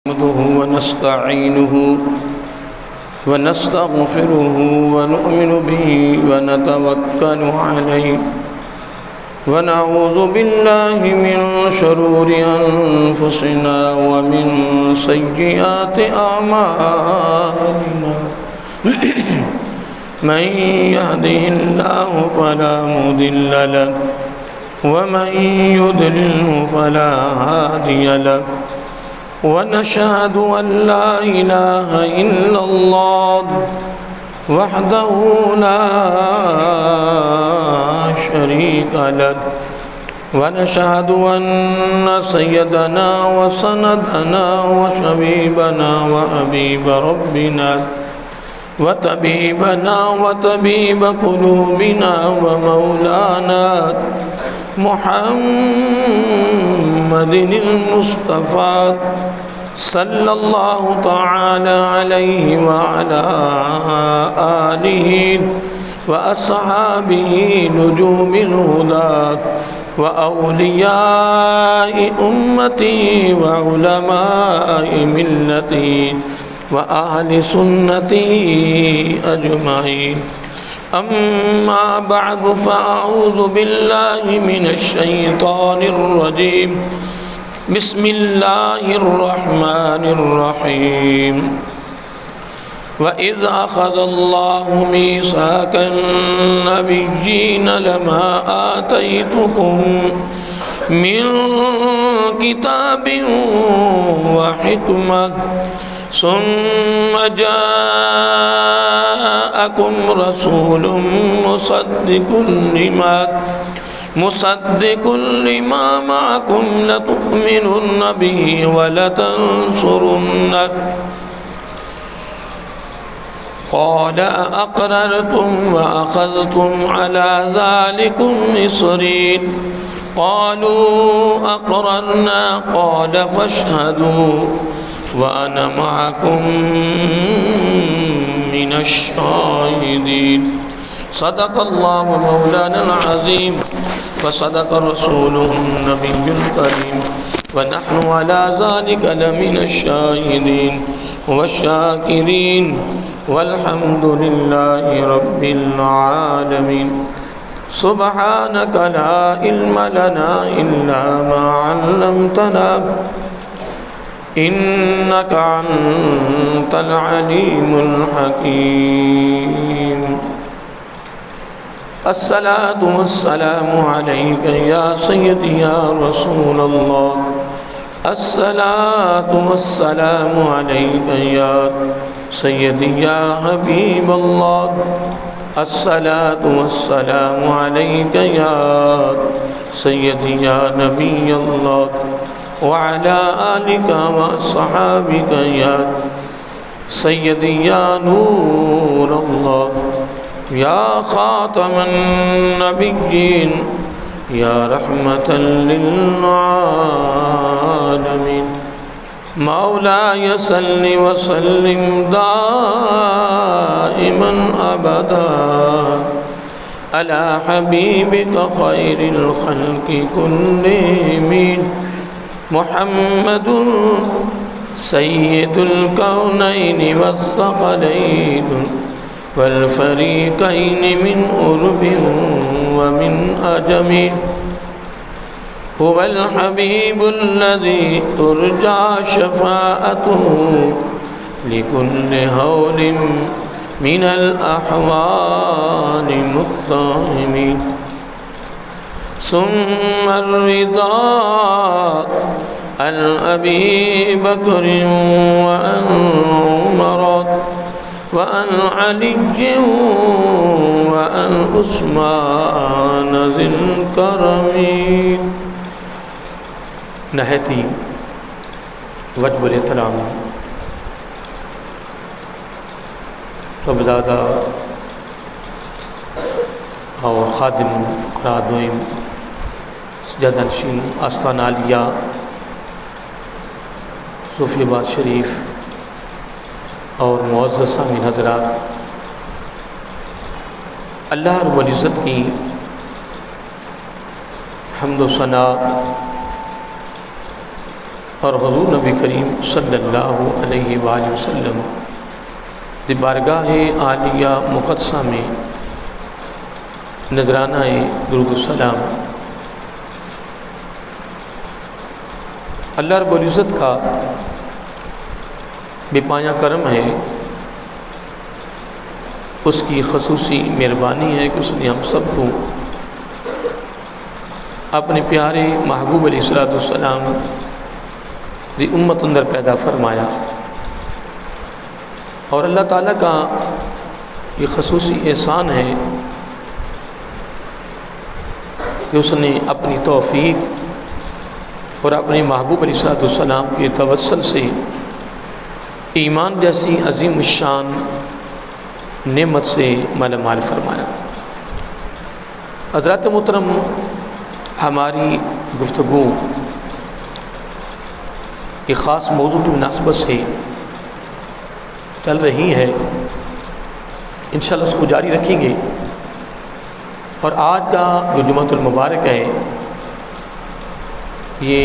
نحمده ونستعينه ونستغفره ونؤمن به ونتوكل عليه ونعوذ بالله من شرور أنفسنا ومن سيئات أعمالنا من يهده الله فلا مضل له ومن يضلله فلا هادي له ونشهد أن لا إله إلا الله وحده لا شريك له ونشهد أن سيدنا وسندنا وشبيبنا وحبيب ربنا وطبيبنا وطبيب قلوبنا ومولانا محمد المصطفى صلى الله تعالى عليه وعلى آله وأصحابه نجوم الهدى وأولياء أمتي وعلماء ملتي وأهل سنتي أجمعين أما بعد فأعوذ بالله من الشيطان الرجيم بسم الله الرحمن الرحيم وإذ أخذ الله ميثاق النبيين لما آتيتكم من كتاب وحكمة ثم جاءكم رسول مصدق لما معكم لتؤمنن به ولتنصرنه قال أقررتم وأخذتم على ذلكم إصري قالوا أقررنا قال فاشهدوا وأنا معكم من الشاهدين صدق الله مولانا العظيم وصدق رسوله النبي الكريم ونحن على ذلك لمن الشاهدين والشاكرين والحمد لله رب العالمين سبحانك لا علم لنا إلا ما علمتنا إنك أنت العليم الحكيم الصلاة والسلام عليك يا سيدي يا رسول الله الصلاة والسلام عليك يا سيدي يا حبيب الله الصلاة والسلام عليك يا سيدي يا نبي الله وعلى آلك وصحابك يا سيدي يا نور الله يا خاتم النبيين يا رحمة للعالمين مولاي صل وسلم دائما أبدا على حبيبك خير الخلق كلهم محمد سيد الكونين والثقلين والفريقين من أرب ومن أجم هو الحبيب الذي ترجى شفاعته لكل هول من الأحوال متهم ثم الرضا عن أبي بكر وعن عمر وعن علي وعن عثمان ذي الكرم نہایتی وجب الاحترام صاحبزادہ اور خادم فقراء دوئم سجادہ نشین آستانہ عالیہ صوفی آباد شریف اور معزز سامعین حضرات، اللہ رب العزت کی حمد و ثنا اور حضور نبی کریم صلی اللہ علیہ وآلہ وسلم دی بارگاہ عالیہ مقدسہ میں نذرانہ درود السلام اللہ رب العزت کا بے پایہ کرم ہے، اس کی خصوصی مہربانی ہے کہ اس نے ہم سب کو اپنے پیارے محبوب علیہ الصلوۃ والسلام دی امت اندر پیدا فرمایا، اور اللہ تعالیٰ کا یہ خصوصی احسان ہے کہ اس نے اپنی توفیق اور اپنے محبوب علیہ الصلوۃ والسلام کے توسل سے ایمان جیسی عظیم الشان نعمت سے مالا مال فرمایا۔ حضرات محترم، ہماری گفتگو ایک خاص موضوع کی مناسبت سے چل رہی ہے، انشاءاللہ اس کو جاری رکھیں گے، اور آج کا جو جمعۃ المبارک ہے یہ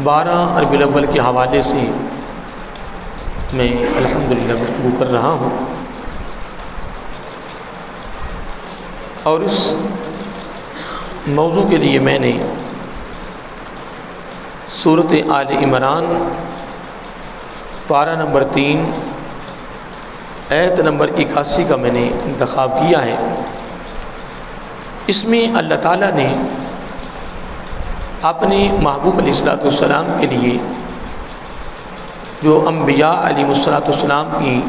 12 ربیع الاول کے حوالے سے میں الحمدللہ گفتگو کر رہا ہوں، اور اس موضوع کے لیے میں نے سورۃ آل عمران پارہ نمبر 3 آیت نمبر 81 کا میں نے انتخاب کیا ہے۔ اس میں اللہ تعالیٰ نے اپنے محبوب علیہ الصلوۃ والسلام کے لیے جو انبیاء علیہ الصلوۃ والسلام کی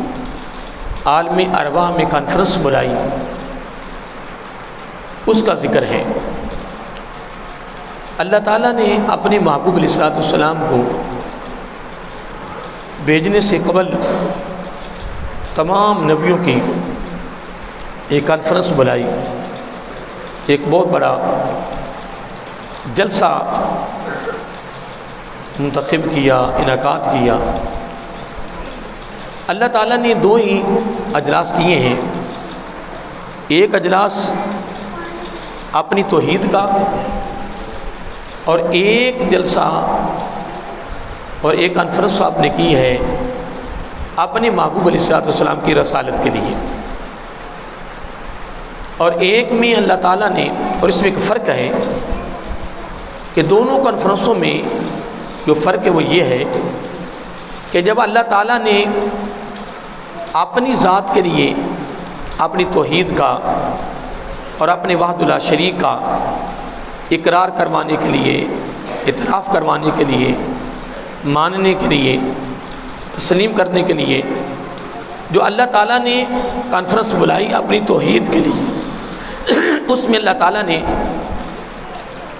عالم ارواح میں کانفرنس بلائی اس کا ذکر ہے۔ اللہ تعالیٰ نے اپنے محبوب علیہ الصلوۃ والسلام کو بھیجنے سے قبل تمام نبیوں کی ایک کانفرنس بلائی، ایک بہت بڑا جلسہ منتخب کیا، انعقاد کیا۔ اللہ تعالیٰ نے 2 ہی اجلاس کیے ہیں، ایک اجلاس اپنی توحید کا، اور ایک جلسہ اور ایک کانفرنس آپ نے کی ہے اپنے محبوب علیہ الصلوۃ والسلام کی رسالت کے لیے، اور ایک میں اللہ تعالیٰ نے، اور اس میں ایک فرق ہے کہ دونوں کانفرنسوں میں جو فرق ہے وہ یہ ہے کہ جب اللہ تعالیٰ نے اپنی ذات کے لیے اپنی توحید کا اور اپنے وحدہ لا شریک کا اقرار کروانے کے لیے، اعتراف کروانے کے لیے، ماننے کے لیے، تسلیم کرنے کے لیے جو اللہ تعالیٰ نے کانفرنس بلائی اپنی توحید کے لیے، اس میں اللہ تعالیٰ نے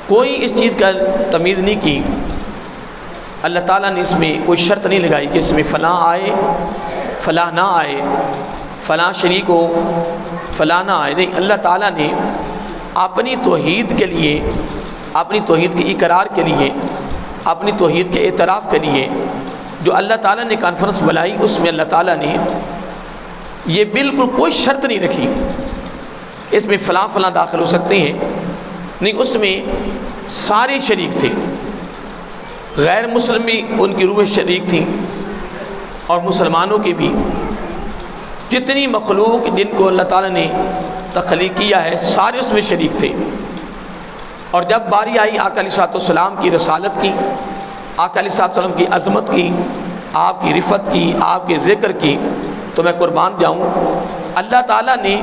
کوئی اس چیز کا تمیز نہیں کی، اللہ تعالیٰ نے اس میں کوئی شرط نہیں لگائی کہ اس میں فلاں آئے فلاں نہ آئے، فلاں شریک ہو فلاں نہ آئے، نہیں، اللہ تعالیٰ نے اپنی توحید کے لیے، اپنی توحید کے اقرار کے لیے، اپنی توحید کے اعتراف کے لیے جو اللہ تعالیٰ نے کانفرنس بلائی، اس میں اللہ تعالیٰ نے یہ بالکل کوئی شرط نہیں رکھی اس میں فلاں فلاں داخل ہو سکتے ہیں، نہیں، اس میں سارے شریک تھے، غیر مسلم بھی ان کی روح شریک تھیں اور مسلمانوں کے بھی، جتنی مخلوق جن کو اللہ تعالیٰ نے تخلیق کیا ہے سارے اس میں شریک تھے۔ اور جب باری آئی آقا علیہ الصلوۃ والسلام کی رسالت کی، آقا علیہ الصلوۃ والسلام کی عظمت کی، آپ کی رفت کی، آپ کے ذکر کی، تو میں قربان جاؤں، اللہ تعالیٰ نے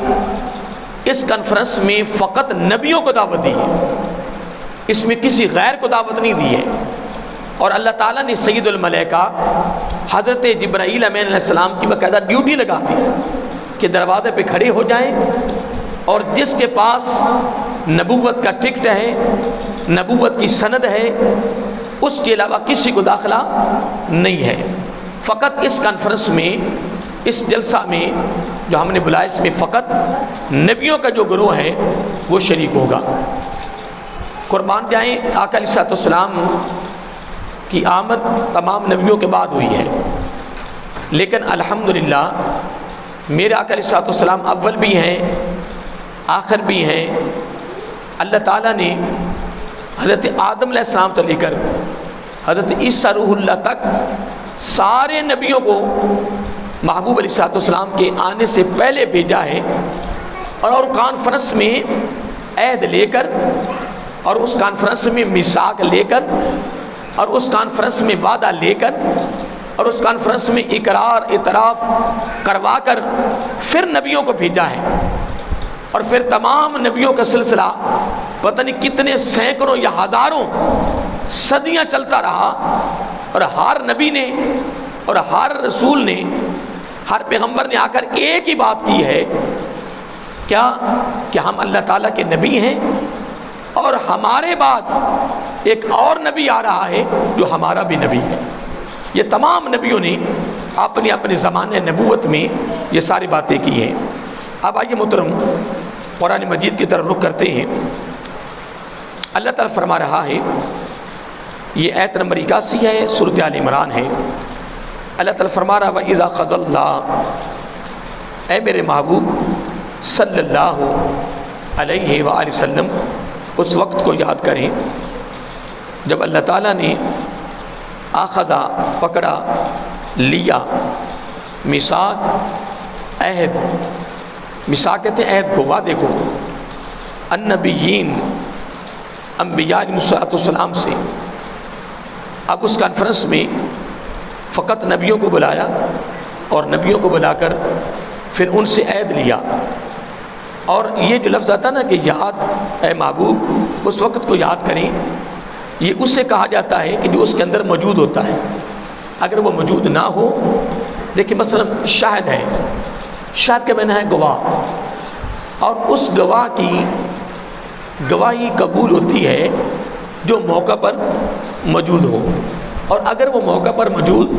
اس کانفرنس میں فقط نبیوں کو دعوت دی ہے، اس میں کسی غیر کو دعوت نہیں دی ہے، اور اللہ تعالیٰ نے سید الملائکہ حضرت جبرائیل امین علیہ السلام کی باقاعدہ ڈیوٹی لگا دی کہ دروازے پہ کھڑے ہو جائیں، اور جس کے پاس نبوت کا ٹکٹ ہے، نبوت کی سند ہے، اس کے علاوہ کسی کو داخلہ نہیں ہے۔ فقط اس کانفرنس میں، اس جلسہ میں جو ہم نے بلایا، اس میں فقط نبیوں کا جو گروہ ہے وہ شریک ہوگا۔ قربان جائیں، آقا علیہ الصلوۃ والسلام کی آمد تمام نبیوں کے بعد ہوئی ہے، لیکن الحمدللہ میرے آقا علیہ الصلوۃ والسلام اول بھی ہیں آخر بھی ہیں۔ اللہ تعالیٰ نے حضرت آدم علیہ السلام سے لے کر حضرت عیسیٰ روح اللہ تک سارے نبیوں کو محبوب علیہ السلام کے آنے سے پہلے بھیجا ہے، اور کانفرنس میں عہد لے کر، اور اس کانفرنس میں میثاق لے کر، اور اس کانفرنس میں وعدہ لے کر، اور اس کانفرنس میں اقرار اعتراف کروا کر پھر نبیوں کو بھیجا ہے۔ اور پھر تمام نبیوں کا سلسلہ پتہ نہیں کتنے سینکڑوں یا ہزاروں صدیاں چلتا رہا، اور ہر نبی نے اور ہر رسول نے، ہر پیغمبر نے آ کر ایک ہی بات کی ہے، کیا کہ ہم اللہ تعالیٰ کے نبی ہیں، اور ہمارے بعد ایک اور نبی آ رہا ہے جو ہمارا بھی نبی ہے۔ یہ تمام نبیوں نے اپنے اپنے زمانے نبوت میں یہ ساری باتیں کی ہیں۔ اب آئیے محترم قرآن مجید کی طرف رخ کرتے ہیں۔ اللہ تعالیٰ فرما رہا ہے، یہ آیت نمبر 81 ہے، سورۃ آل عمران ہے۔ اللہ تعالیٰ فرما رہا ہے وَإِذَا خَذَ اللَّهُ، اے میرے محبوب صلی اللہ علیہ وآلہ وسلم، اس وقت کو یاد کریں جب اللہ تعالیٰ نے آخذا پکڑا، لیا، میثاق عہد، میثاق کہتے ہیں عہد کو، وعدے کو، النبیین انبیاء علیہ السلام سے۔ اب اس کانفرنس میں فقط نبیوں کو بلایا، اور نبیوں کو بلا کر پھر ان سے عہد لیا۔ اور یہ جو لفظ آتا نا کہ یاد، اے محبوب اس وقت کو یاد کریں، یہ اس سے کہا جاتا ہے کہ جو اس کے اندر موجود ہوتا ہے۔ اگر وہ موجود نہ ہو، دیکھیں مثلا شاہد ہے، شاہد کا معنی ہے گواہ، اور اس گواہ کی گواہی قبول ہوتی ہے جو موقع پر موجود ہو، اور اگر وہ موقع پر موجود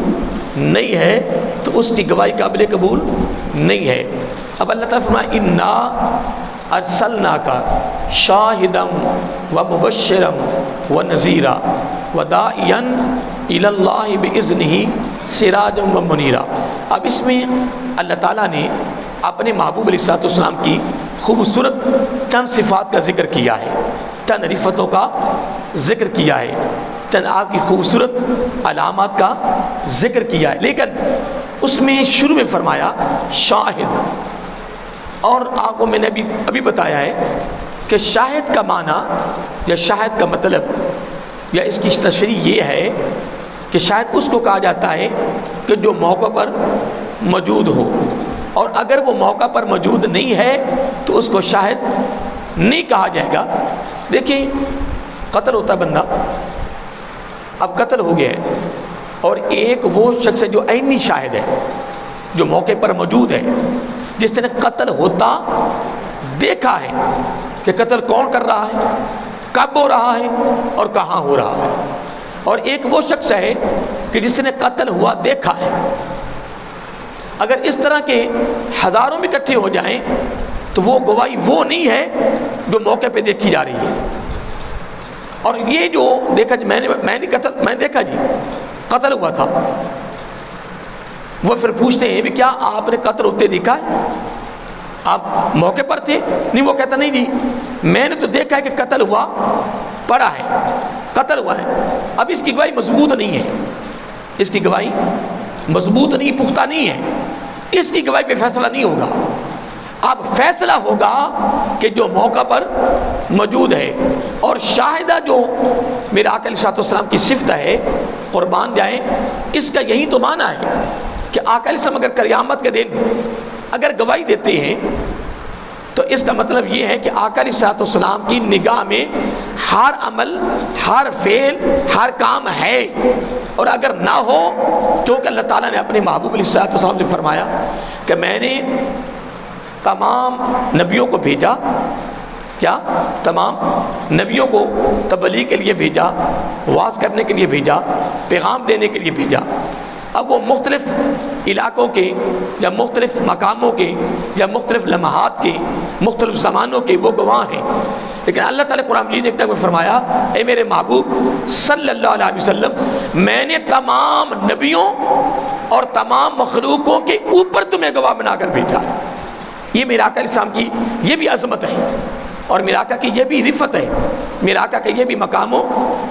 نہیں ہے تو اس کی گواہی قابل قبول نہیں ہے۔ اب اللہ تعالیٰ فرمایا انا ارسلناک شاہدا ومبشرا ونذیرا وداعیا الی اللہ باذنہ سراجا ومنیرا۔ اب اس میں اللہ تعالیٰ نے اپنے محبوب علیہ السلام کی خوبصورت چند صفات کا ذکر کیا ہے، چند عرفتوں کا ذکر کیا ہے، چند آپ کی خوبصورت علامات کا ذکر کیا ہے، لیکن اس میں شروع میں فرمایا شاہد۔ اور آپ کو میں نے ابھی بتایا ہے کہ شاہد کا معنی یا شاہد کا مطلب یا اس کی تشریح یہ ہے کہ شاہد اس کو کہا جاتا ہے کہ جو موقع پر موجود ہو، اور اگر وہ موقع پر موجود نہیں ہے تو اس کو شاہد نہیں کہا جائے گا۔ دیکھیں قتل ہوتا بندہ، اب قتل ہو گیا ہے، اور ایک وہ شخص ہے جو عینی شاہد ہے، جو موقع پر موجود ہے، جس نے قتل ہوتا دیکھا ہے کہ قتل کون کر رہا ہے، کب ہو رہا ہے اور کہاں ہو رہا ہے۔ اور ایک وہ شخص ہے کہ جس نے قتل ہوا دیکھا ہے۔ اگر اس طرح کے ہزاروں میں اکٹھے ہو جائیں تو وہ گواہی وہ نہیں ہے جو موقع پہ دیکھی جا رہی ہے۔ اور یہ جو دیکھا جی میں دیکھا جی قتل ہوا تھا، وہ پھر پوچھتے ہیں بھی کیا آپ نے قتل ہوتے دیکھا ہے، آپ موقع پر تھے؟ نہیں، وہ کہتا نہیں جی میں نے تو دیکھا ہے کہ قتل ہوا پڑا ہے، قتل ہوا ہے۔ اب اس کی گواہی مضبوط نہیں ہے، اس کی گواہی مضبوط نہیں، پختہ نہیں ہے، اس کی گواہی پہ فیصلہ نہیں ہوگا۔ اب فیصلہ ہوگا کہ جو موقع پر موجود ہے۔ اور شاہدہ جو میرے آقا علیہ السلام کی صفت ہے، قربان جائیں، اس کا یہی تو معنی ہے کہ آقا علیہ السلام اگر قیامت کے دن اگر گواہی دیتے ہیں تو اس کا مطلب یہ ہے کہ آقا علیہ السلام کی نگاہ میں ہر عمل، ہر فعل، ہر کام ہے، اور اگر نہ ہو، کیونکہ اللہ تعالیٰ نے اپنے محبوب علیہ السلام سے فرمایا کہ میں نے تمام نبیوں کو بھیجا، کیا تمام نبیوں کو تبلیغ کے لیے بھیجا، واعظ کرنے کے لیے بھیجا، پیغام دینے کے لیے بھیجا۔ اب وہ مختلف علاقوں کے یا مختلف مقاموں کے یا مختلف لمحات کے، مختلف زمانوں کے وہ گواہ ہیں، لیکن اللہ تعالیٰ قرآن مجید میں فرمایا اے میرے محبوب صلی اللہ علیہ وسلم، میں نے تمام نبیوں اور تمام مخلوقوں کے اوپر تمہیں گواہ بنا کر بھیجا۔ یہ میرے آقا علیہ السلام کی یہ بھی عظمت ہے اور میرے آقا کی یہ بھی رفت ہے، میرے آقا کا یہ بھی مقام و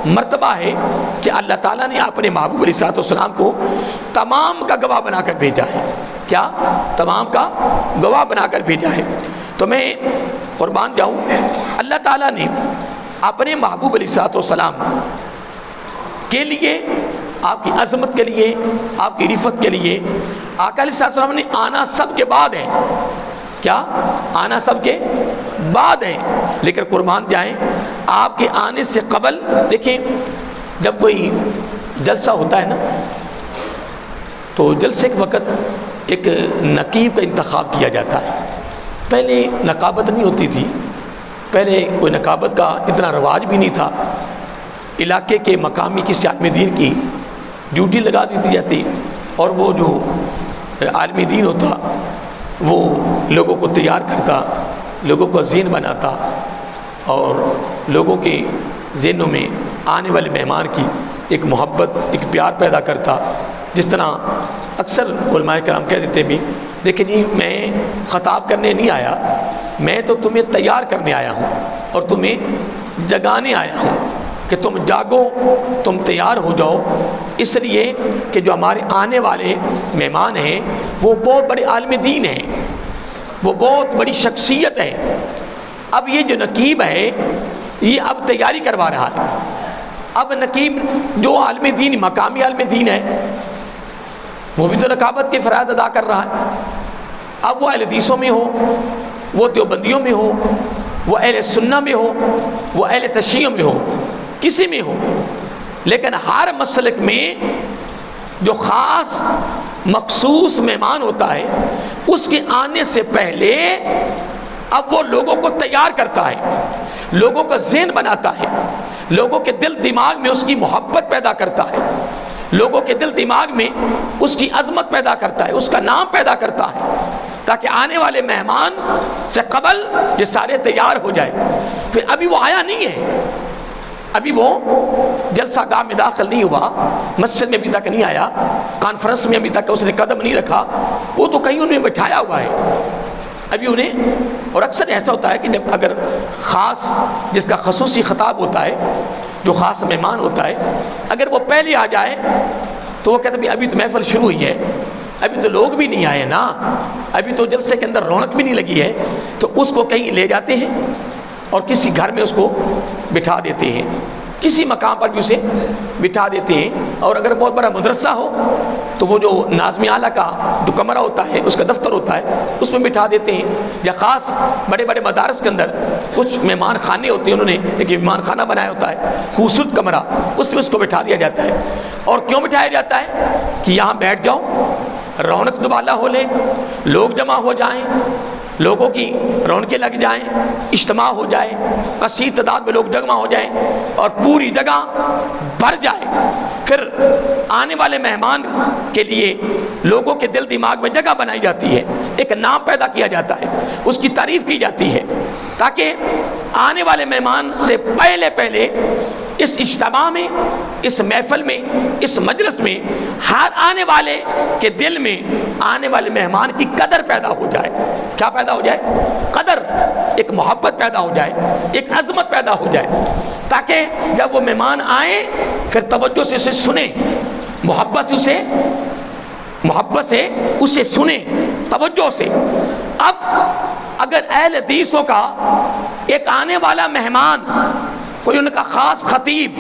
مرتبہ ہے کہ اللہ تعالیٰ نے اپنے محبوب علیہ السلام کو تمام کا گواہ بنا کر بھیجا ہے۔ کیا؟ تمام کا گواہ بنا کر بھیجا ہے۔ تو میں قربان جاؤں، اللہ تعالیٰ نے اپنے محبوب علیہ السلام کے لیے، آپ کی عظمت کے لیے، آپ کی رفت کے لیے، آقا علیہ السلام نے آنا سب کے بعد ہے۔ کیا؟ آنا سب کے بعد ہے، لیکن قربان جائیں آپ کے آنے سے قبل دیکھیں، جب کوئی جلسہ ہوتا ہے نا، تو جلسے کے وقت ایک نقیب کا انتخاب کیا جاتا ہے۔ پہلے نقابت نہیں ہوتی تھی، پہلے کوئی نقابت کا اتنا رواج بھی نہیں تھا، علاقے کے مقامی کسی عالم دین کی ڈیوٹی لگا دی جاتی، اور وہ جو عالم دین ہوتا وہ لوگوں کو تیار کرتا، لوگوں کو ذہن بناتا، اور لوگوں کے ذہنوں میں آنے والے مہمان کی ایک محبت، ایک پیار پیدا کرتا۔ جس طرح اکثر علماء کرام کہہ دیتے بھی، دیکھیں جی میں خطاب کرنے نہیں آیا، میں تو تمہیں تیار کرنے آیا ہوں اور تمہیں جگانے آیا ہوں کہ تم جاگو، تم تیار ہو جاؤ، اس لیے کہ جو ہمارے آنے والے مہمان ہیں وہ بہت بڑے عالم دین ہیں، وہ بہت بڑی شخصیت ہے۔ اب یہ جو نقیب ہے یہ اب تیاری کروا رہا ہے۔ اب نقیب جو عالم دین، مقامی عالم دین ہے، وہ بھی تو نقابت کے فرائض ادا کر رہا ہے۔ اب وہ اہل حدیثوں میں ہو، وہ دیوبندیوں میں ہو، وہ اہل سنہ میں ہو، وہ اہل تشیع میں ہو، کسی میں ہو، لیکن ہر مسلک میں جو خاص مخصوص مہمان ہوتا ہے اس کے آنے سے پہلے اب وہ لوگوں کو تیار کرتا ہے، لوگوں کا ذہن بناتا ہے، لوگوں کے دل دماغ میں اس کی محبت پیدا کرتا ہے، لوگوں کے دل دماغ میں اس کی عظمت پیدا کرتا ہے، اس کا نام پیدا کرتا ہے، تاکہ آنے والے مہمان سے قبل یہ سارے تیار ہو جائے۔ پھر ابھی وہ آیا نہیں ہے، ابھی وہ جلسہ گاہ میں داخل نہیں ہوا، مسجد میں ابھی تک نہیں آیا، کانفرنس میں ابھی تک اس نے قدم نہیں رکھا، وہ تو کہیں انہیں بٹھایا ہوا ہے ابھی انہیں۔ اور اکثر ایسا ہوتا ہے کہ جب اگر خاص، جس کا خصوصی خطاب ہوتا ہے، جو خاص مہمان ہوتا ہے، اگر وہ پہلے آ جائے تو وہ کہتے ہیں ابھی تو محفل شروع ہوئی ہے، ابھی تو لوگ بھی نہیں آئے نا، ابھی تو جلسے کے اندر رونق بھی نہیں لگی ہے، تو اس کو کہیں لے جاتے ہیں اور کسی گھر میں اس کو بٹھا دیتے ہیں، کسی مقام پر بھی اسے بٹھا دیتے ہیں۔ اور اگر بہت بڑا مدرسہ ہو تو وہ جو ناظم اعلیٰ کا جو کمرہ ہوتا ہے، اس کا دفتر ہوتا ہے، اس میں بٹھا دیتے ہیں، یا خاص بڑے بڑے مدارس کے اندر کچھ مہمان خانے ہوتے ہیں، انہوں نے ایک مہمان خانہ بنایا ہوتا ہے، خوبصورت کمرہ، اس میں اس کو بٹھا دیا جاتا ہے۔ اور کیوں بٹھایا جاتا ہے؟ کہ یہاں بیٹھ جاؤ، رونق دوبالا ہو لے، لوگ جمع ہو جائیں، لوگوں کی رونقیں لگ جائیں، اجتماع ہو جائے، کثیر تعداد میں لوگ جمع ہو جائیں اور پوری جگہ بھر جائے۔ پھر آنے والے مہمان کے لیے لوگوں کے دل دماغ میں جگہ بنائی جاتی ہے، ایک نام پیدا کیا جاتا ہے، اس کی تعریف کی جاتی ہے، تاکہ آنے والے مہمان سے پہلے اس اجتماع میں، اس محفل میں، اس مجلس میں ہر آنے والے کے دل میں آنے والے مہمان کی قدر پیدا ہو جائے۔ کیا پیدا ہو جائے؟ قدر، ایک محبت پیدا ہو جائے، ایک عظمت پیدا ہو جائے، تاکہ جب وہ مہمان آئیں پھر توجہ سے اسے سنیں، محبت سے اسے سنیں، توجہ سے۔ اب اگر اہل حدیثوں کا ایک آنے والا مہمان، کوئی ان کا خاص خطیب،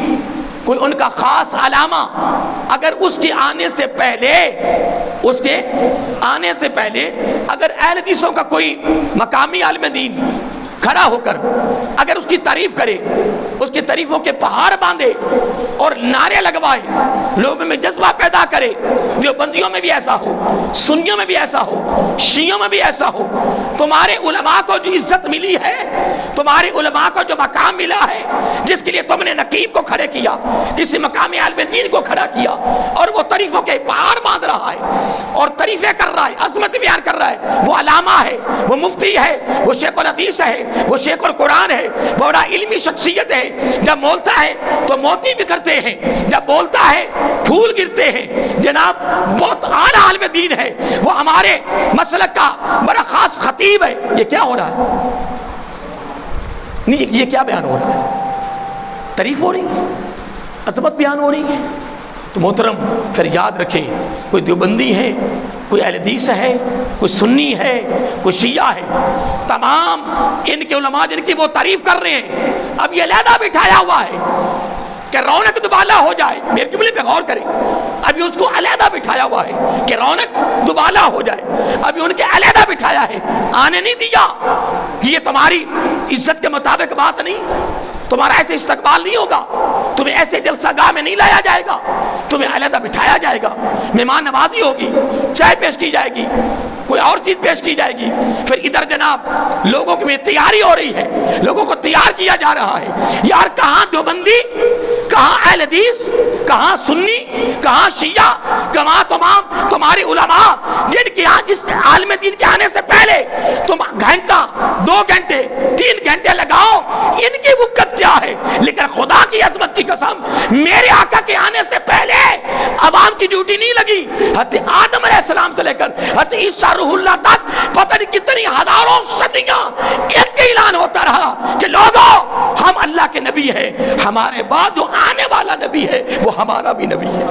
کوئی ان کا خاص علامہ، اگر اس کے آنے سے پہلے اگر اہل حدیثوں کا کوئی مقامی عالم دین کھڑا ہو کر اگر اس کی تعریف کرے، اس کی تعریفوں کے پہاڑ باندھے اور نعرے لگوائے، لوگوں میں جذبہ پیدا کرے، دیوبندیوں میں بھی ایسا ہو، سنیوں میں بھی ایسا ہو، شیعوں میں بھی ایسا ہو، تمہارے علماء کو جو عزت ملی ہے، تمہارے علماء کو جو مقام ملا ہے، جس کے لیے تم نے نقیب کو کھڑے کیا، کسی مقامی عالم دین کو کھڑا کیا، اور وہ تعریفوں کے پہاڑ باندھ رہا ہے اور تعریفیں کر رہا ہے، عظمت بیان کر رہا ہے، وہ علامہ ہے، وہ مفتی ہے، وہ شیخ الحدیث ہے، وہ شیخ القرآن ہے، وہ بڑا علمی شخصیت ہے، جب بولتا ہے تو موتی بھی کرتے ہیں، جب بولتا ہے پھول گرتے ہیں، جناب بہت اعلیٰ عالم دین ہے، وہ ہمارے مسلک کا بڑا خاص خطیب ہے۔ یہ کیا ہو رہا ہے؟ نہیں، یہ کیا بیان ہو رہا ہے؟ تعریف ہو رہی ہے، عظمت بیان ہو رہی ہے۔ تو محترم پھر یاد رکھیں، کوئی دیوبندی ہے، کوئی اہل حدیث ہے، کوئی سنی ہے، کوئی شیعہ ہے، تمام ان کے علماء جن کی وہ تعریف کر رہے ہیں، اب یہ علیحدہ بٹھایا ہوا ہے کہ رونق دوبالا ہو جائے، میرے جملے پہ غور کریں، ابھی اس کو علیحدہ بٹھایا ہوا ہے کہ رونق دوبالا ہو جائے، ابھی ان کے علیحدہ بٹھایا ہے، آنے نہیں دیا۔ یہ تمہاری عزت کے مطابق بات نہیں، تمہارا ایسے استقبال نہیں ہوگا، تمہیں ایسے جلسہ گاہ میں نہیں لایا جائے گا، تمہیں علیحدہ بٹھایا جائے گا، مہمان نوازی ہوگی، چائے پیش کی جائے گی، کوئی اور چیز پیش کی جائے گی، پھر ادھر جناب لوگوں کی تیاری ہو رہی ہے، لوگوں کو تیار کیا جا رہا ہے۔ یار کہاں دیوبندی، کہاں اہل حدیث، کہاں سنی، کہاں شیعہ، کہاں تمام تمہاری علماء جن کی اس عالم دین کے آنے سے پہلے تم گھنٹہ 2 گھنٹے 3 گھنٹے لگاؤ، ان کی وقت کیا ہے؟ لیکن خدا کی عظمت کی قسم، میرے آقا کے آنے سے پہلے عوام کی ڈیوٹی نہیں لگی۔ حضرت آدم علیہ السلام سے لے کر حضرت عیسیٰ روح اللہ تک پتہ نہیں کتنی ہزاروں صدیاں ایک کے اعلان ہوتا رہا کہ لوگوں ہم اللہ کے نبی ہیں، ہمارے بعد جو آنے والا نبی ہے وہ ہمارا بھی نبی ہے۔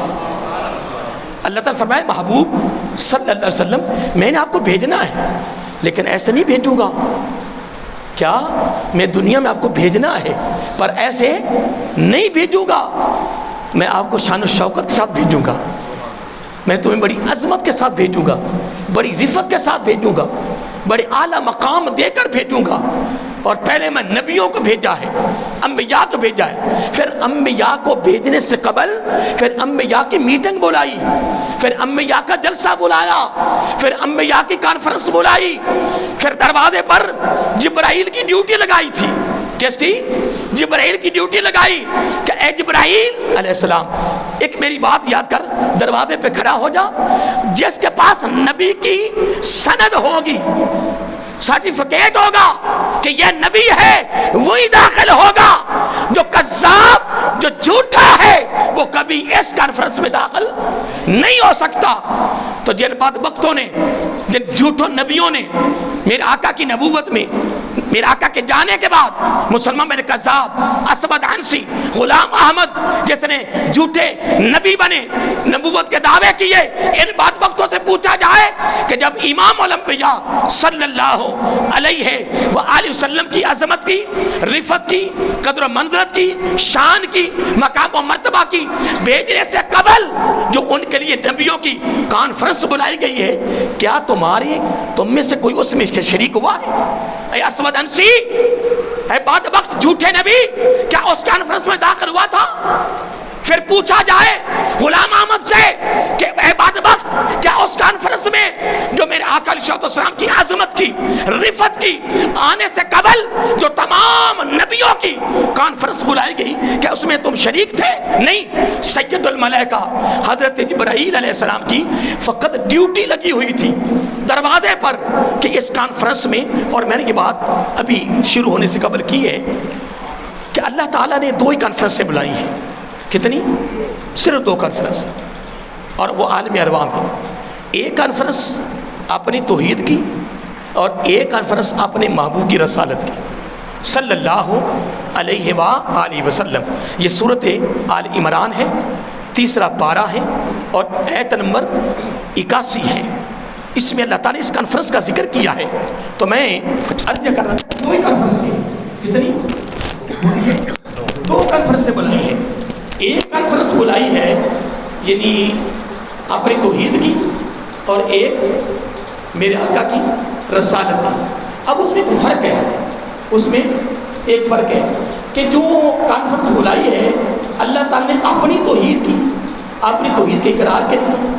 اللہ تعالیٰ فرمائے محبوب صلی اللہ علیہ وسلم میں نے آپ کو بھیجنا ہے، لیکن ایسے نہیں بھیجوں گا، کیا میں دنیا میں آپ کو بھیجنا ہے پر ایسے نہیں بھیجوں گا، میں آپ کو شان و شوکت کے ساتھ بھیجوں گا، میں تمہیں بڑی عظمت کے ساتھ بھیجوں گا، بڑی رفت کے ساتھ بھیجوں گا، بڑے اعلیٰ مقام دے کر بھیجوں گا۔ اور پہلے میں نبیوں کو بھیجا ہے، انبیاء کو بھیجا ہے، پھر انبیاء کو بھیجنے سے قبل پھر انبیاء کی میٹنگ بلائی، پھر انبیاء کا جلسہ بلایا، پھر انبیاء کی کانفرنس بلائی، پھر دروازے پر جبرائیل کی ڈیوٹی لگائی تھی۔ کس کی؟ جبرائیل کی ڈیوٹی لگائی کہ اے جبرائیل علیہ السلام ایک میری بات یاد کر، دروازے پہ کھڑا ہو جا، جس کے پاس نبی کی سند ہوگی، سرٹیفکیٹ ہوگا کہ یہ نبی ہے، وہی داخل ہوگا، جو کذاب جو جھوٹا ہے وہ کبھی اس کانفرنس میں داخل نہیں ہو سکتا۔ تو جن بدبختوں نے، جن جھوٹوں نبیوں نے میرے آقا کی نبوت میں، میرے آقا کے جانے کے بعد مسلمان میرے کذاب اسود عنسی، غلام احمد جس نے جھوٹے نبی بنے، نبوت کے دعوے کیے، ان بدبختوں سے پوچھا جائے کہ جب امام الانبیاء صلی اللہ علیہ وآلہ وسلم کی عظمت کی، رفت کی، قدر و منزلت کی، شان کی، مقام و مرتبہ کی بھیجنے سے قبل جو ان کے لیے نبیوں کی کانفرنس بلائی گئی ہے، کیا تم میں سے کوئی اس میں شریک ہوا ہے؟ اے اسود انسی، اے بدبخت جھوٹے نبی، کیا اس کانفرنس میں داخل ہوا تھا؟ پھر پوچھا جائے غلام احمد سے کہ اے بدبخت، کیا اس کانفرنس میں جو میرے آقا علیہ السلام کی عظمت کی، رفت کی آنے سے قبل جو تمام نبیوں کی کانفرنس بلائی گئی، کیا اس میں تم شریک تھے؟ نہیں۔ سید الملائکہ حضرت جبرائیل علیہ السلام کی فقط ڈیوٹی لگی ہوئی تھی دروازے پر کہ اس کانفرنس میں، اور میں نے یہ بات ابھی شروع ہونے سے قبل کی ہے کہ اللہ تعالیٰ نے 2 ہی کانفرنسیں بلائی ہیں۔ کتنی؟ صرف 2 کانفرنس، اور وہ عالم ارواح میں۔ ایک کانفرنس اپنی توحید کی اور ایک کانفرنس اپنے محبوب کی رسالت کی صلی اللہ علیہ وآلہ وسلم۔ یہ سورۃ آل عمران ہے، 3 پارہ ہے اور آیت نمبر 81 ہے۔ اس میں اللہ تعالیٰ نے اس کانفرنس کا ذکر کیا ہے۔ تو میں عرض کر رہا ہوں 2 کانفرنس ہیں۔ کتنی؟ 2 کانفرنسیں بلائی ہیں۔ ایک کانفرنس بلائی ہے یعنی اپنی توحید کی، اور ایک میرے آقا کی رسالت کی۔ اب اس میں ایک فرق ہے، اس میں ایک فرق ہے کہ جو کانفرنس بلائی ہے اللہ تعالیٰ نے اپنی توحید کی، اپنی توحید کے اقرار کے لیے،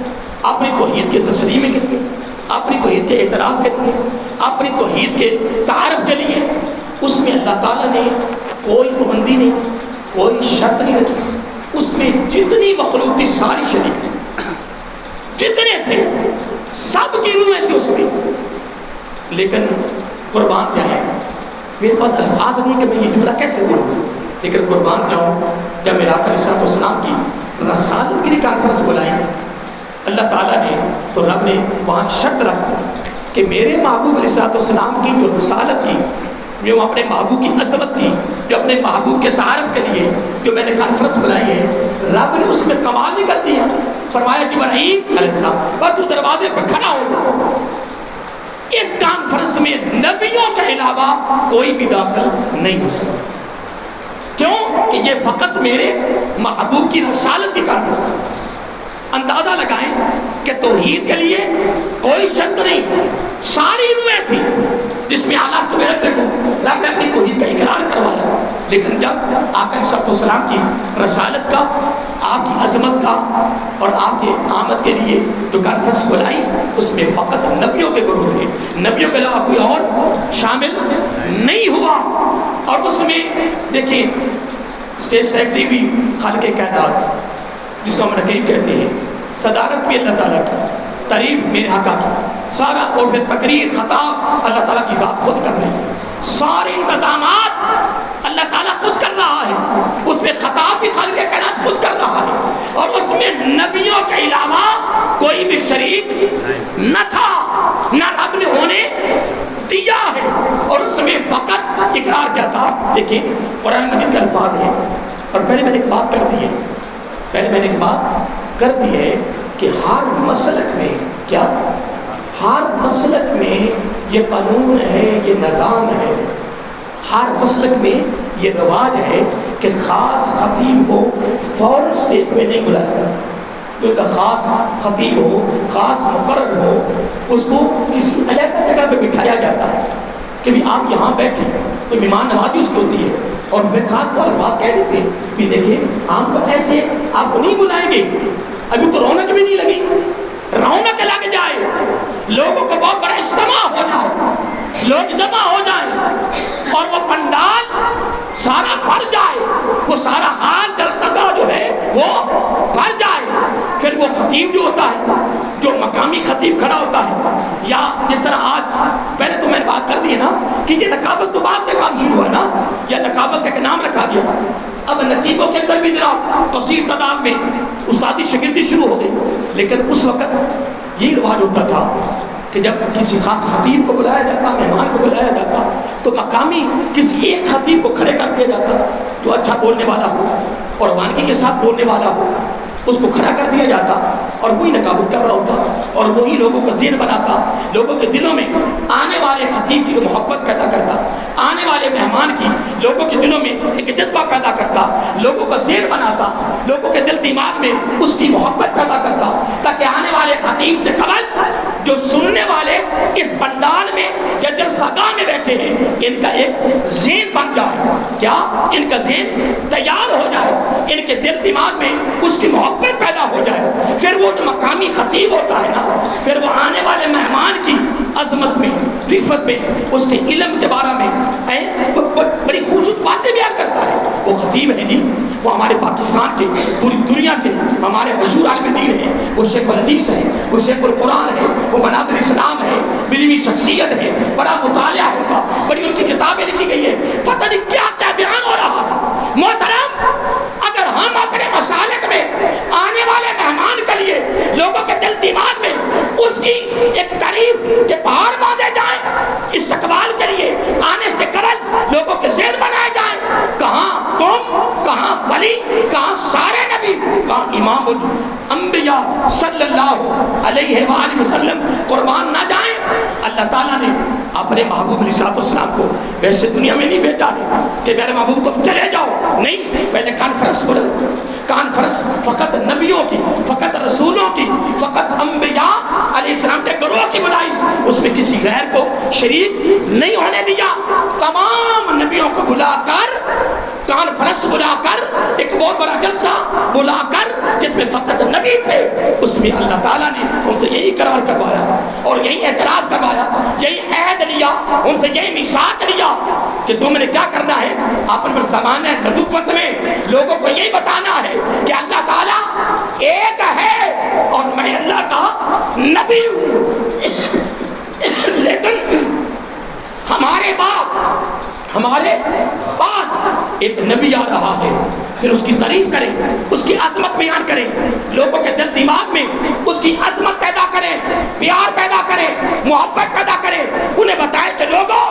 اپنی توحید کے تسلیم کے لیے، اپنی توحید کے اعتراف کے لیے، اپنی توحید کے تعارف کے لیے، اس میں اللہ تعالیٰ نے کوئی پابندی نہیں، کوئی شرط نہیں رکھی۔ اس میں جتنی مخلوق تھی ساری شریک تھی، جتنے تھے سب کی روحیں تھی اس میں۔ لیکن قربان جائیں، میرے پاس الفاظ نہیں کہ میں یہ جملہ کیسے بولوں، لیکن قربان جاؤں جب میرے آقا علیہ السلام کی رسالت کے لیے کانفرنس بلائی اللہ تعالیٰ نے، تو رب نے وہاں شرط رکھ دی کہ میرے محبوب علیہ السلام کی جو رسالت کی جو اپنے محبوب کی عظمت کی، جو اپنے محبوب کے تعارف کے لیے جو میں نے کانفرنس بنائی ہے، رب نے اس میں کمال نہیں کر دیا. فرمایا کہ ابراہیم علیہ السلام اور تو دروازے پہ کھڑا ہو. اس کانفرنس میں نبیوں کے علاوہ کوئی بھی داخل نہیں ہو سکتا. کیوں کہ یہ فقط میرے محبوب کی رسالت کی کانفرنس ہے. اندازہ لگائیں کہ توحید کے لیے کوئی شرط نہیں، ساری روحیں تھیں جس میں آلات کو رب نے اپنی توحید کا اقرار کروایا. لیکن جب آقا صلی اللہ علیہ وسلم کی رسالت کا، آپ کی عظمت کا اور آپ کے آمد کے لیے جو کانفرنس بلائی، اس میں فقط نبیوں کے گروہ تھے، نبیوں کے علاوہ کوئی اور شامل نہیں ہوا. اور اس میں دیکھیں اسٹیج سیکرٹری بھی خالق کائنات جس کو ہم رقیب کہتے ہیں، صدارت بھی اللہ تعالیٰ کی، تعریف میرے آقا کی، سارا اور پھر تقریر خطاب اللہ تعالیٰ کی ذات خود کر رہی ہے. سارے انتظامات اللہ تعالیٰ خود کر رہا ہے. اس میں خطاب بھی خالق کائنات خود کر رہا ہے. اور اس میں نبیوں کے علاوہ کوئی بھی شریک نہ تھا، نہ رب نے ہونے دیا ہے. اور اس میں فقط اقرار کیا تھا؟ دیکھیں قرآن مجید کے الفاظ ہیں. اور پہلے میں نے ایک بات کر دی ہے کہ ہر مسلک میں کیا، ہر مسلک میں یہ قانون ہے، یہ نظام ہے، ہر مسلک میں یہ رواج ہے کہ خاص خطیب کو فوراً اسٹیج پہ نہیں بلایا، جو کا خاص خطیب ہو، خاص مقرر ہو، اس کو کسی علیحدہ جگہ پہ بٹھایا جاتا ہے کہ بھی آپ یہاں بیٹھیں. تو مہمان نوازی اس کی ہوتی ہے. اور پھر ساتھ وہ الفاظ کہہ دیتے ہیں کہ دیکھیں آپ کو ایسے آپ کو نہیں بلائیں گے، ابھی تو رونق بھی نہیں لگی، رونق لگ جائے، لوگوں کو بہت بڑا اجتماع ہو جائے، لوگ جمع ہو جائیں اور وہ پنڈال سارا بھر جائے، وہ سارا حال جلسہ جو ہے وہ بھر جائے. پھر وہ خطیب جو ہوتا ہے، جو مقامی خطیب کھڑا ہوتا ہے، یا جس طرح آج پہلے تو میں نے بات کر دی ہے نا کہ یہ نقابت تو بعد میں کام شروع ہوا نا، یا نقابت کا ایک نام رکھا گیا. اب نقیبوں کے اندر بھی ذرا کثیر تعداد میں استادی شاگردی شروع ہو گئی. لیکن اس وقت یہ رواج ہوتا تھا کہ جب کسی خاص خطیب کو بلایا جاتا، مہمان کو بلایا جاتا، تو مقامی کسی ایک خطیب کو کھڑے کر دیا جاتا جو اچھا بولنے والا ہو اور روانگی کے ساتھ بولنے والا ہو. اس کو کھڑا کر دیا جاتا اور وہی نقابت کر رہا ہوتا اور وہی لوگوں کا ذہن بناتا، لوگوں کے دلوں میں آنے والے خطیب کی محبت پیدا کرتا، آنے والے مہمان کی لوگوں کے دلوں میں ایک جذبہ پیدا کرتا، لوگوں کا ذہن بناتا، لوگوں کے دل دماغ میں اس کی محبت پیدا کرتا، تاکہ آنے والے خطیب سے قبل جو سننے والے اس پنڈال میں یا جلسہ گاہ میں بیٹھے ہیں، ان کا ایک ذہن بن جائے. کیا؟ ان کا ذہن تیار ہو جائے، ان کے دل دماغ میں اس کی محبت پیدا ہو جائے. پھر وہ جو مقامی خطیب ہوتا ہے نا، پھر وہ آنے والے مہمان کی عظمت میں، رفت میں، اس کے علم کے بارے میں بڑی خوبصورت باتیں بیان کرتا ہے. وہ خطیب ہے جی، وہ ہمارے پاکستان کے، پوری دنیا کے ہمارے مشہور عالم دین ہیں. وہ شیخ الحدیث ہے، وہ شیخ القرآن ہے، وہ مناظر اسلام ہے، علمی شخصیت ہے، بڑا مطالعہ ہے ان کا، بڑی ان کی کتابیں لکھی گئی ہیں. پتہ نہیں کیا کیا بیان ہو رہا ہے. محترم، اگر ہم اپنے مسالک میں آنے والے مہمان کے لیے لوگوں کے دل دماغ میں اس کی ایک تعریف کے پہاڑ باندھے جائیں، استقبال کے لیے آنے سے قبل لوگوں کے ذہن بنائے جائیں، کہاں تم، کہاں ولی، کہاں سارے نبی، کہاں امام الانبیاء صلی اللہ علیہ وآلہ وسلم قربان نہ جائیں. اللہ تعالیٰ نے اپنے محبوب علیہ السلام کو ویسے دنیا میں نہیں بھیجا ہے کہ میرے محبوب تم چلے جاؤ، نہیں. پہلے کانفرنس بولا، کانفرنس فقط نبیوں کی، فقط رسولوں کی، فقط انبیاء علیہ السلام کے گروہ کی بلائی، اس میں کسی غیر کو شریک نہیں ہونے دیا. تمام نبیوں کو بلا کر، کانفرنس بلا کر، ایک بہت بڑا جلسہ بلا کر جس میں فقط نبی تھے، اس میں اللہ تعالیٰ نے ان سے یہی قرار کروایا اور یہی اعتراف کروایا، یہی عہد لیا، ان سے یہی میثاق لیا کہ تم نے کیا کرنا ہے. اپنے زمانے نبوت میں لوگوں کو یہی بتانا ہے کہ اللہ تعالیٰ ایک ہے اور میں اللہ کا نبی ہوں. لیکن ہمارے بعد ایک نبی آ رہا ہے، پھر اس کی تعریف کریں، اس کی عظمت بیان کریں، لوگوں کے دل دماغ میں اس کی عظمت پیدا کریں، پیار پیدا کریں، محبت پیدا کریں، انہیں بتائیں کہ لوگوں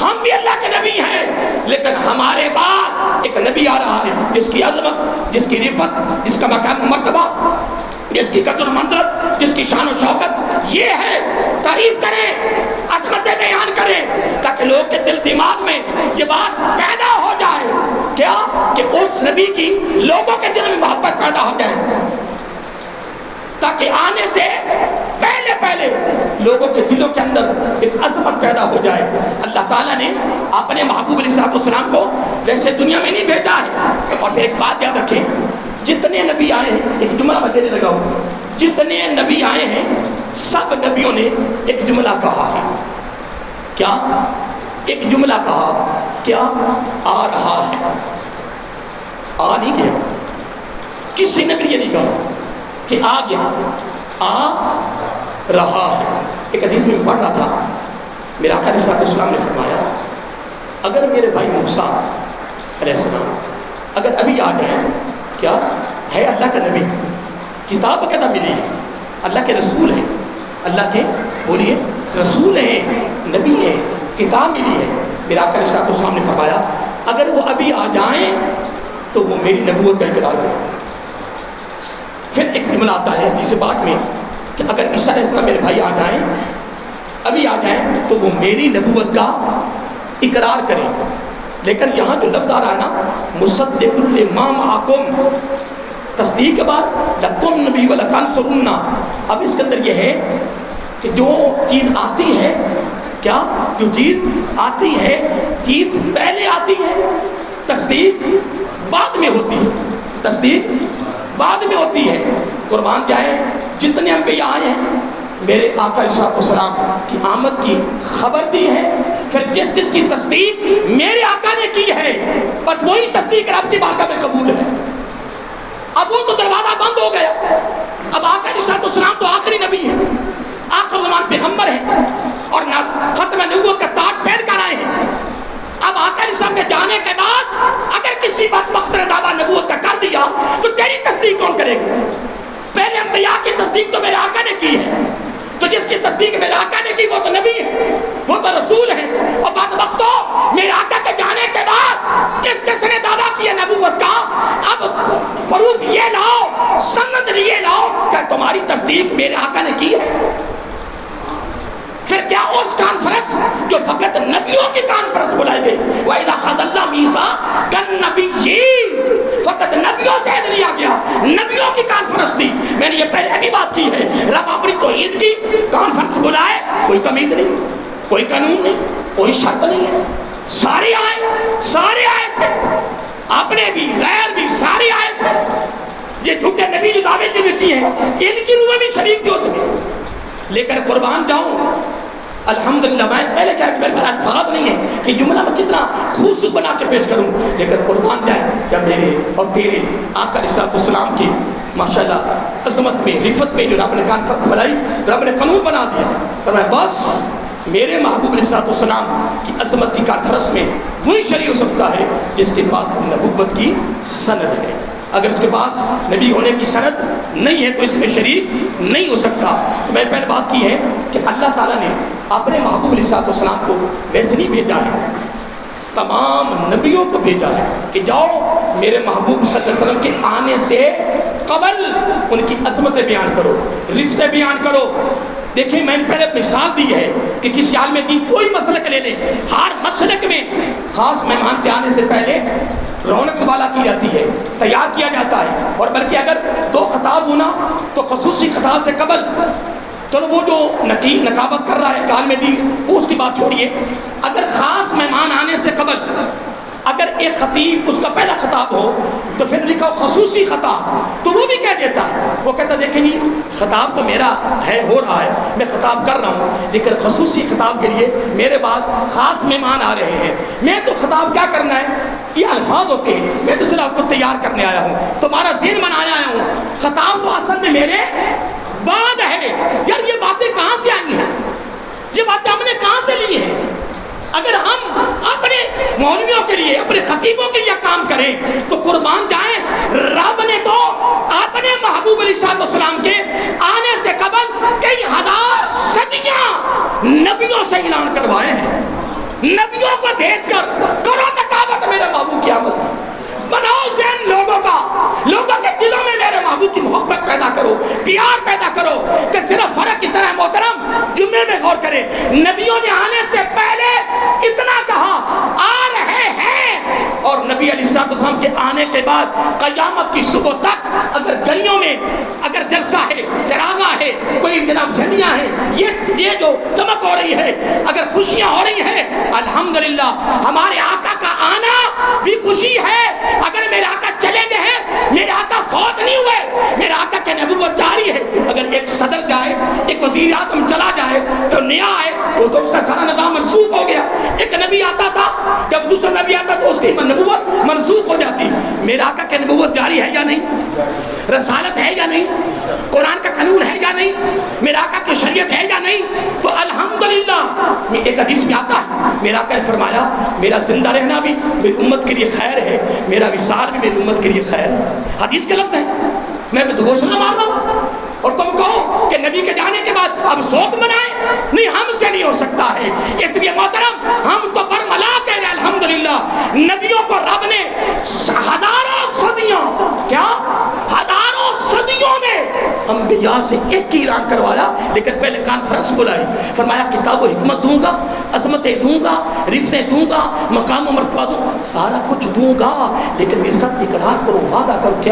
ہم بھی اللہ کے نبی ہیں، لیکن ہمارے بعد ایک نبی آ رہا ہے جس کی عظمت، جس کی رفت، جس کا مقام و مرتبہ، جس کی قدر و منزلت، جس کی شان و شوکت یہ ہے، تعریف کریں، عظمتیں بیان کریں، تاکہ لوگ کے دل دماغ میں یہ بات پیدا ہو جائے کیا کہ اس نبی کی لوگوں کے دل میں محبت پیدا ہو جائے، تاکہ آنے سے پہلے لوگوں کے دلوں کے اندر ایک عظمت پیدا ہو جائے۔ اللہ تعالیٰ نے اپنے محبوب علیہ السلام کو ویسے دنیا میں نہیں بھیجا ہے۔ اور پھر ایک بات یاد رکھیں، جتنے نبی آئے ہیں، ایک جملہ میں دینے لگا ہوں، جتنے نبی آئے ہیں سب نبیوں نے ایک جملہ کہا ہے، کیا؟ ایک جملہ کہا، کیا؟ آ رہا ہے۔ آ نہیں گیا، کسی نے بھی یہ نہیں کہا کہ آ گیا، آ رہا ہے۔ ایک حدیث میں پڑھ رہا تھا، میرا آقا علیہ السلام نے فرمایا اگر میرے بھائی موسیٰ علیہ السلام اگر ابھی آ جائیں، کیا ہے؟ اللہ کا نبی، کتاب کہتا ملی ہے، اللہ کے رسول ہیں، اللہ کے بولیے رسول ہیں، نبی ہیں، کتاب ملی ہے۔ میرا آقا علیہ السلام نے فرمایا اگر وہ ابھی آ جائیں تو وہ میری نبوت کا اقرار کریں۔ پھر ایک جملہ آتا ہے جسے بعد میں کہ اگر عیسیٰ علیہ السلام میرے بھائی آ جائیں، ابھی آ جائیں تو وہ میری نبوت کا اقرار کریں۔ لیکن یہاں جو لفظ آ رہا ہے نا، مصدق لما معکم، تصدیق کے بعد لتؤمنن ولتنصرن، اب اس کے اندر یہ ہے کہ جو چیز آتی ہے، کیا جو چیز آتی ہے، چیز پہلے آتی ہے، تصدیق بعد میں ہوتی ہے، تصدیق بعد میں ہوتی ہے۔ قربان جائے جتنے انبیاء آئے ہیں میرے آقا علیہ السلام کی آمد کی خبر دی ہے، پھر جس جس کی تصدیق میرے آقا نے کی ہے بس وہی تصدیق رب کی بارگاہ میں قبول ہے۔ اب وہ تو دروازہ بند ہو گیا، اب آقا علیہ السلام تو آخری نبی ہے، آخر زمان پیغمبر ہے اور ختم نبوت کا تاج پہن کر آئے ہیں۔ اب آقا علیہ السلام کے جانے کے بعد اگر کسی بدبخت نے دعویٰ نبوت کا کر دیا تو تیری تصدیق کون کرے گا؟ پہلے انبیاء کی تصدیق تو میرے آقا نے کی ہے، تو جس کی تصدیق میرے آقا نے کی وہ تو نبی ہے، وہ تو رسول ہے۔ اور بدبختوں، میرے آقا کے جانے کے بعد جس جس نے دعویٰ کیا نبوت کا، اب فروف یہ لاؤ، سند یہ لاؤ کہ تمہاری تصدیق میرے آقا نے کی ہے۔ پھر کیا اس کانفرنس جو فقط نبیوں کی کانفرنس بلائی گئی، وَإِذَا أَخَذَ اللَّهُ مِيثَاقَ النَّبِيِّينَ، فقط نبیوں سے عہد لیا گیا، نبیوں کی کانفرنس تھی۔ میں نے یہ پہلے بھی بات کی ہے، رب اپنی توحید کی کانفرنس بلائے، کوئی تمیز نہیں، کوئی قانون نہیں، کوئی شرط نہیں ہے، سارے آئے تھے، اپنے بھی غیر بھی سارے آئے تھے۔ یہ جھوٹے نبی جو دعوے دینے کی ہیں ان کی روح میں بھی شریک تھی اس میں، لیکن قربان جاؤں الحمدللہ میں پہلے کہا کہ میرے پاس الفاظ نہیں ہے کہ جملہ میں کتنا خوبصورت بنا کے پیش کروں، لیکن قربان جائے جب میرے اور تیرے آقا علیہ السلام کی ماشاءاللہ عظمت میں، رفت میں جو رب نے کانفرنس بنائی، رب نے قانون بنا دیا، فرمایا بس میرے محبوب علیہ السلام کی عظمت کی کانفرنس میں وہی شریک ہو سکتا ہے جس کے پاس نبوت کی سند ہے۔ اگر اس کے پاس نبی ہونے کی سند نہیں ہے تو اس میں شریک نہیں ہو سکتا۔ تو میں نے پہلے بات کی ہے کہ اللہ تعالیٰ نے اپنے محبوب علیہ السلام کو ویسے نہیں بھیجا ہے، تمام نبیوں کو بھیجا ہے کہ جاؤ میرے محبوب صلی اللہ علیہ وسلم کے آنے سے قبل ان کی عظمتیں بیان کرو، رفتیں بیان کرو۔ دیکھیں میں نے پہلے مثال دی ہے کہ کسی عالم دین کوئی مسلک لے لیں، ہر مسلک میں خاص مہمان کے آنے سے پہلے رونق والا کی جاتی ہے، تیار کیا جاتا ہے، اور بلکہ اگر دو خطاب ہونا تو خصوصی خطاب سے قبل، چلو وہ جو نقابت کر رہا ہے عالم دین اس کی بات چھوڑیے، اگر خاص مہمان آنے سے قبل اگر ایک خطیب اس کا پہلا خطاب ہو تو پھر لکھا ہو خصوصی خطاب، تو وہ بھی کہہ دیتا ہے، وہ کہتا دیکھیں جی خطاب تو میرا ہے، ہو رہا ہے، میں خطاب کر رہا ہوں، لیکن خصوصی خطاب کے لیے میرے بعد خاص مہمان آ رہے ہیں، میں تو خطاب کیا کرنا ہے، یہ الفاظ ہوتے ہیں، میں تو صرف آپ کو تیار کرنے آیا ہوں، تمہارا ذہن بنایا آیا ہوں، خطاب تو اصل میں میرے بعد ہے۔ یار یہ باتیں کہاں سے آئی ہیں، یہ باتیں ہم نے کہاں سے لی ہیں؟ اگر ہم اپنے مولویوں کے لیے، اپنے خطیبوں کے لیے کام کریں تو قربان جائیں رب نے تو اپنے محبوب علیہ السلام کے آنے سے قبل کئی ہزار صدیاں نبیوں سے اعلان کروائے ہیں، نبیوں کو بھیج کر کرو نقابت میرے محبوب کی آمد کی، بناؤ ذہن لوگوں کے دلوں میں میرے محبوب کی محبت پیدا کرو، پیار پیدا کرو۔ کہ صرف فرق اتنا ہے محترم، جملے میں غور کریں، نبیوں نے آنے سے پہلے اتنا کہا آ رہے ہیں، اور نبی علیہ السلام کے آنے کے بعد قیامت کی صبح تک اگر گلیوں میں اگر جلسہ ہے، چراغاں ہے، کوئی جناب جھنڈیاں ہیں، یہ جو چمک ہو رہی ہے، اگر خوشیاں ہو رہی ہیں، الحمدللہ ہمارے آقا کا آنا بھی خوشی ہے۔ اگر میرے آقا چلے گئے ہیں، میرے آقا فوت نہیں ہوئے، میرے آقا کی نبوت جاری ہے۔ اگر ایک صدر جائے، ایک وزیر اعظم چلا جائے تو نیا آئے تو اس کا سارا نظام منسوخ ہو گیا۔ ایک نبی آتا تھا، جب دوسرا نبی آتا تو اس کی نبوت منسوخ ہو جاتی۔ میرے آقا کی نبوت جاری ہے یا نہیں؟ رسالت ہے یا نہیں؟ قرآن کا قانون ہے یا نہیں؟ میرے آقا کی شریعت ہے یا نہیں؟ تو الحمدللہ ایک حدیث میں آتا ہے، میرے آقا نے فرمایا میرا زندہ رہنا بھی میری امت کے لیے خیر ہے، میرا وصال بھی میری امت کے لیے خیر ہے۔ حدیث کے لفظ ہیں، میں تو گھوشنا مار رہا ہوں، اور تم کہو کہ نبی کے جانے کے بعد اب سوگ منائیں، نہیں، ہم سے نہیں ہو سکتا ہے۔ اس لیے محترم ہم تو برملا کہہ رہے ہیں الحمدللہ، نبیوں کو رب نے ہزاروں صدیوں، کیا ہزاروں صدیوں میں انبیاء سے ایک ہی اعلان کروایا، لیکن پہلے کانفرنس بلائی، فرمایا کتاب و حکمت دوں گا، عظمتیں دوں گا، رفتیں دوں گا، مقام و مرتبہ دوں گا، سارا کچھ دوں گا، لیکن میرے ساتھ اقرار کرو، وعدہ کرو۔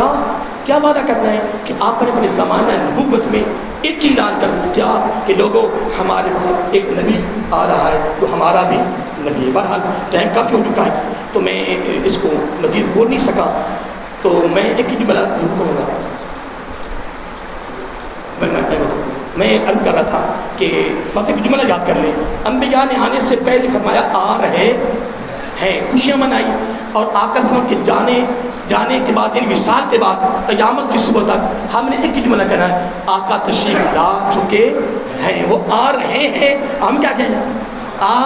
کیا وعدہ کرنا ہے؟ کہ آپ نے اپنے زمانہ نبوت میں ایک ہی اعلان کر دیا کہ لوگوں ہمارے پاس ایک نبی آ رہا ہے تو ہمارا بھی نبی ہے۔ بہرحال ٹائم کافی ہو چکا ہے تو میں اس کو مزید گھول نہیں سکا، تو میں ایک ہی جملہ کہوں گا۔ میں عرض کر رہا تھا کہ بس ایک جملہ یاد کر لیں، انبیاء نے آنے سے پہلے فرمایا آ رہے ہیں، خوشیاں منائی، اور آقا صلی اللہ علیہ وسلم کے جانے کے بعد، یعنی وصال کے بعد قیامت کی صبح تک ہم نے ایک ہی جملہ کہنا ہے، آقا تشریف لا چکے ہیں، وہ آ رہے ہیں، ہم کیا کہیں؟ آ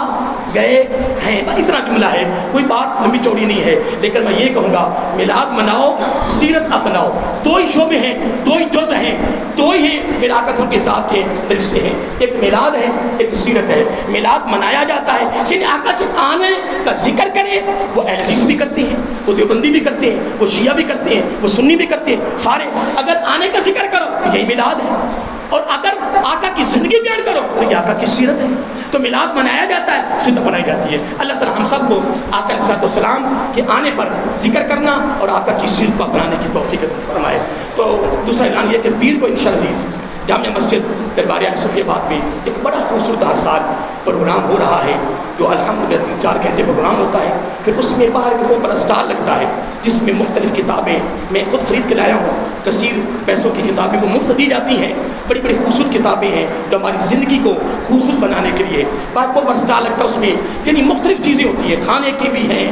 گئے ہیں۔ اتنا جملہ ہے، کوئی بات لمبی چوڑی نہیں ہے، لیکن میں یہ کہوں گا میلاد مناؤ، سیرت اپناؤ، دو ہی شعبے ہیں، دو ہی جز ہیں، دو ہی ہیں میرے آقا صلی اللہ علیہ وسلم کے ذات کے رشتے ہیں، ایک میلاد ہے، ایک سیرت ہے۔ میلاد منایا جاتا ہے، جن آقا کے آنے کا ذکر کریں وہ اہل حدیث بھی کرتے ہیں، وہ دیوبندی بھی کرتے ہیں، وہ شیعہ بھی کرتے ہیں، وہ سنی بھی کرتے ہیں، سارے اگر آنے کا ذکر کرو تو یہی میلاد ہے، اور اگر آقا کی زندگی بیان کرو تو یہ آقا کی سیرت ہے۔ تو میلاد منایا جاتا ہے، سیرت منائی جاتی ہے۔ اللہ تعالی ہم سب کو آقا علیہ السلام کے آنے پر ذکر کرنا اور آقا کی سیرت کو اپنانے کی توفیق عطا فرمائے۔ تو دوسرا اعلان یہ کہ پیر کو انشاءاللہ عزیز جامع مسجد دربار علی صفی آباد میں ایک بڑا خوبصورت ہر سال پروگرام ہو رہا ہے، جو الحمدللہ 3-4 گھنٹے پروگرام ہوتا ہے، پھر اس میں باہر ایک بڑا اسٹال لگتا ہے جس میں مختلف کتابیں میں خود خرید کے لایا ہوں، کثیر پیسوں کی کتابیں وہ مفت دی جاتی ہیں، بڑی بڑی خوبصورت کتابیں ہیں جو ہماری زندگی کو خوبصورت بنانے کے لیے بہت بڑا اسٹال لگتا ہے۔ اس میں یعنی مختلف چیزیں ہوتی ہیں، کھانے کی بھی ہیں،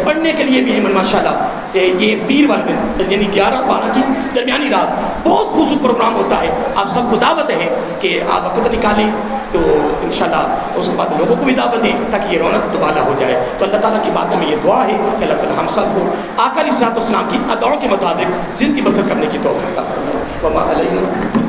پڑھنے کے لیے بھی ہیں، ماشاءاللہ یہ پیر والے دن یعنی 11-12 کی درمیانی رات بہت خوبصورت پروگرام ہوتا ہے۔ آپ سب کو دعوت ہے کہ آپ وقت نکالیں، تو انشاءاللہ اس کے بعد لوگوں کو بھی دعوت دیں تاکہ یہ رونق دوبارہ ہو جائے۔ تو اللہ تعالیٰ کی باتوں میں یہ دعا ہے کہ اللہ تعالیٰ ہم سب کو آقا علیہ السلام کی ادعاؤں کے مطابق زندگی بسر کرنے کی توفیق عطا فرمائے۔ وما علینا